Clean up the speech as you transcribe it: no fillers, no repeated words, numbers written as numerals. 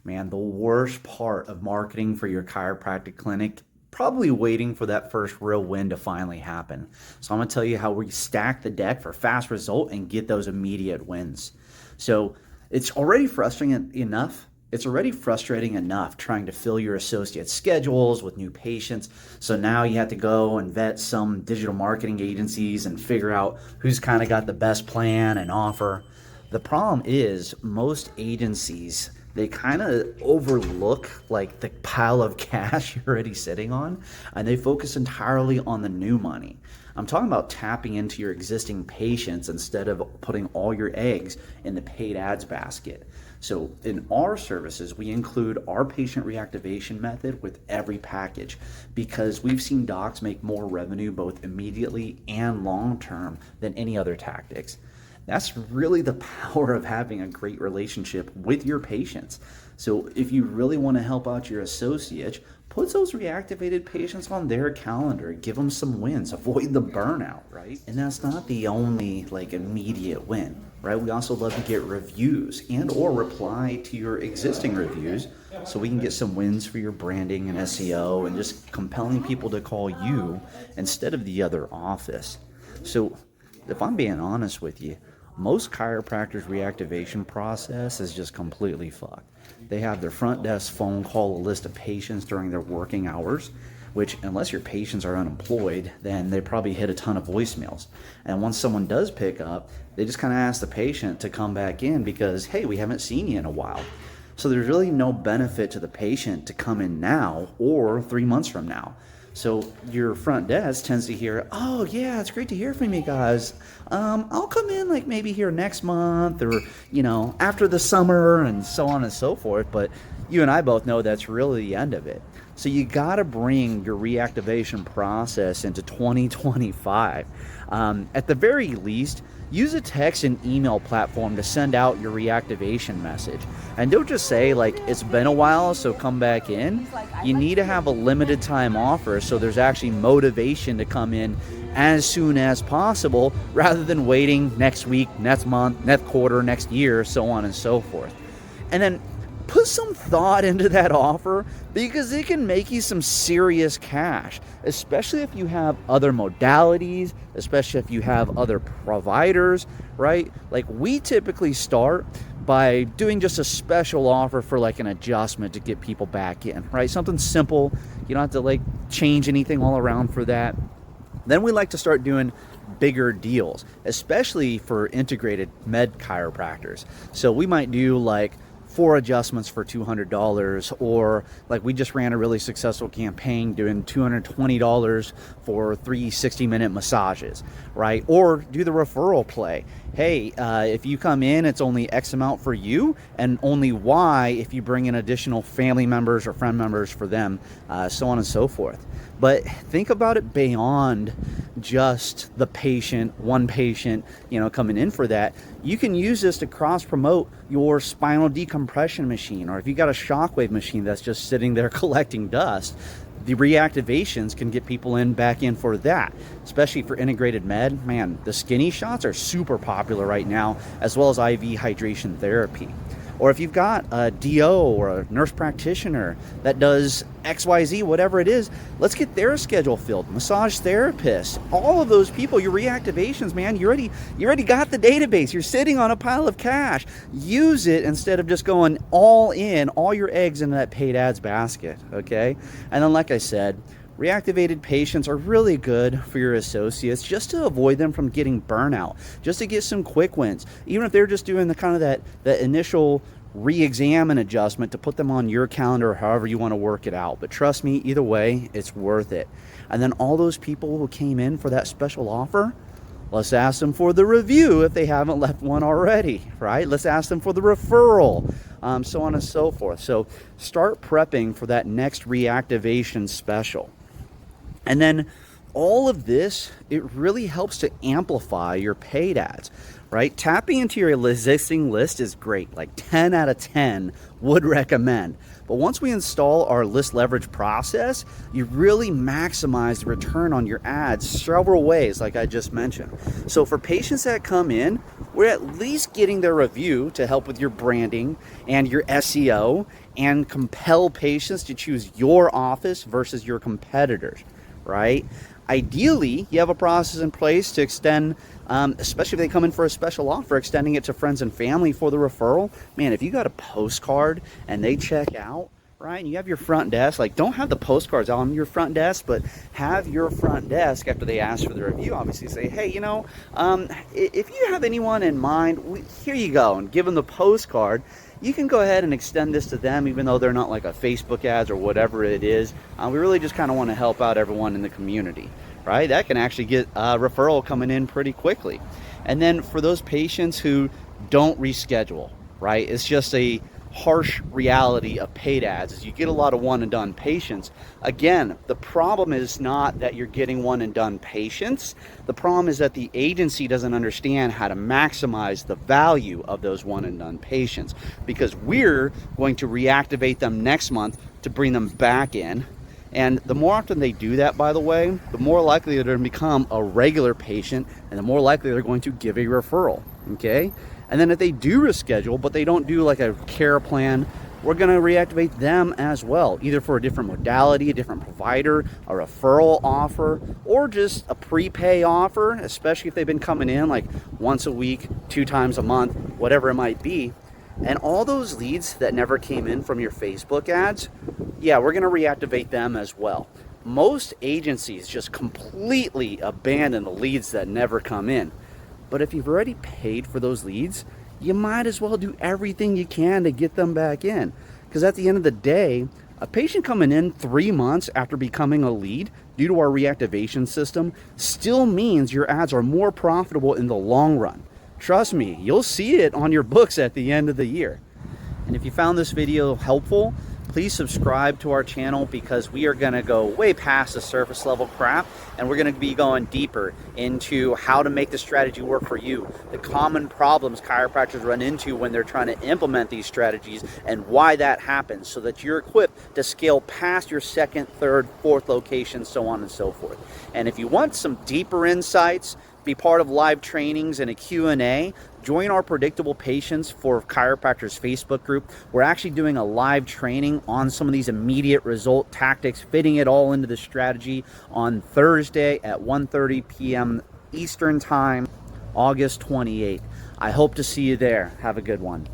Man, the worst part of marketing for your chiropractic clinic, probably waiting for that first real win to finally happen. So I'm going to tell you how we stack the deck for fast result and get those immediate wins. So it's already frustrating enough. It's already frustrating enough trying to fill your associates' schedules with new patients. So now you have to go and vet some digital marketing agencies and figure out who's kind of got the best plan and offer. The problem is most agencies, they kind of overlook like the pile of cash you're already sitting on, and they focus entirely on the new money. I'm talking about tapping into your existing patients instead of putting all your eggs in the paid ads basket. So in our services, we include our patient reactivation method with every package because we've seen docs make more revenue both immediately and long term than any other tactics. That's really the power of having a great relationship with your patients. So if you really want to help out your associates, put those reactivated patients on their calendar, give them some wins, avoid the burnout, right? And that's not the only immediate win, right? We also love to get reviews and or reply to your existing reviews so we can get some wins for your branding and SEO and just compelling people to call you instead of the other office. So if I'm being honest with you, most chiropractors' reactivation process is just completely fucked. They have their front desk phone call a list of patients during their working hours, which unless your patients are unemployed, then they probably hit a ton of voicemails. And once someone does pick up, they just kind of ask the patient to come back in because, hey, we haven't seen you in a while. So there's really no benefit to the patient to come in now or 3 months from now. So your front desk tends to hear, oh yeah, it's great to hear from you guys. I'll come in maybe here next month or, after the summer and so on and so forth. But you and I both know that's really the end of it. So you got to bring your reactivation process into 2025. At the very least, use a text and email platform to send out your reactivation message. And don't just say it's been a while, so come back in. You need to have a limited time offer so there's actually motivation to come in as soon as possible rather than waiting next week, next month, next quarter, next year, so on and so forth. And then put some thought into that offer because it can make you some serious cash, especially if you have other modalities, especially if you have other providers, right? We typically start by doing just a special offer for an adjustment to get people back in, right? Something simple. You don't have to change anything all around for that. Then we like to start doing bigger deals, especially for integrated med chiropractors. So we might do 4 adjustments for $200, or we just ran a really successful campaign doing $220 for 3 60-minute massages, right? Or do the referral play. Hey, if you come in, it's only X amount for you and only Y if you bring in additional family members or friend members for them, so on and so forth. But think about it beyond just the patient, one patient, coming in for that. You can use this to cross promote your spinal decompression machine, or if you got a shockwave machine that's just sitting there collecting dust, the reactivations can get people back in for that, especially for integrated med. Man, the skinny shots are super popular right now, as well as IV hydration therapy. Or if you've got a DO or a nurse practitioner that does XYZ, whatever it is, let's get their schedule filled. Massage therapists, all of those people, your reactivations, man, you already got the database. You're sitting on a pile of cash. Use it instead of just going all in, all your eggs in that paid ads basket, okay? And then like I said, reactivated patients are really good for your associates just to avoid them from getting burnout, just to get some quick wins. Even if they're just doing the kind of that initial re-exam and adjustment to put them on your calendar or however you want to work it out. But trust me, either way, it's worth it. And then all those people who came in for that special offer, let's ask them for the review if they haven't left one already, right? Let's ask them for the referral, so on and so forth. So start prepping for that next reactivation special. And then all of this, it really helps to amplify your paid ads, right? Tapping into your existing list is great. 10 out of 10 would recommend. But once we install our list leverage process, you really maximize the return on your ads several ways, like I just mentioned. So for patients that come in, we're at least getting their review to help with your branding and your SEO and compel patients to choose your office versus your competitors, right? Ideally, you have a process in place to extend, especially if they come in for a special offer, extending it to friends and family for the referral. Man, if you got a postcard and they check out, right, and you have your front desk, like, don't have the postcards on your front desk, but have your front desk, after they ask for the review, obviously say, hey, you know, if you have anyone in mind, here you go, and give them the postcard. You can go ahead and extend this to them, even though they're not like a Facebook ads or whatever it is. We really just kind of want to help out everyone in the community, right? That can actually get a referral coming in pretty quickly. And then for those patients who don't reschedule, right, it's just a harsh reality of paid ads is you get a lot of one and done patients. Again, the problem is not that you're getting one and done patients. The problem is that the agency doesn't understand how to maximize the value of those one and done patients, because we're going to reactivate them next month to bring them back in. And the more often they do that, by the way, the more likely they're going to become a regular patient, and the more likely they're going to give a referral, okay? And then if they do reschedule, but they don't do like a care plan, we're going to reactivate them as well, either for a different modality, a different provider, a referral offer, or just a prepay offer, especially if they've been coming in like once a week, 2 times a month, whatever it might be. And all those leads that never came in from your Facebook ads, yeah, we're going to reactivate them as well. Most agencies just completely abandon the leads that never come in. But if you've already paid for those leads, you might as well do everything you can to get them back in. Because at the end of the day, a patient coming in 3 months after becoming a lead due to our reactivation system still means your ads are more profitable in the long run. Trust me, you'll see it on your books at the end of the year. And if you found this video helpful, please subscribe to our channel, because we are going to go way past the surface level crap, and we're going to be going deeper into how to make the strategy work for you, the common problems chiropractors run into when they're trying to implement these strategies, and why that happens, so that you're equipped to scale past your 2nd, 3rd, 4th location, so on and so forth. And if you want some deeper insights, be part of live trainings and a Q&A, join our Predictable Patients for Chiropractors Facebook group. We're actually doing a live training on some of these immediate result tactics, fitting it all into the strategy on Thursday at 1:30 p.m. Eastern Time, August 28th. I hope to see you there. Have a good one.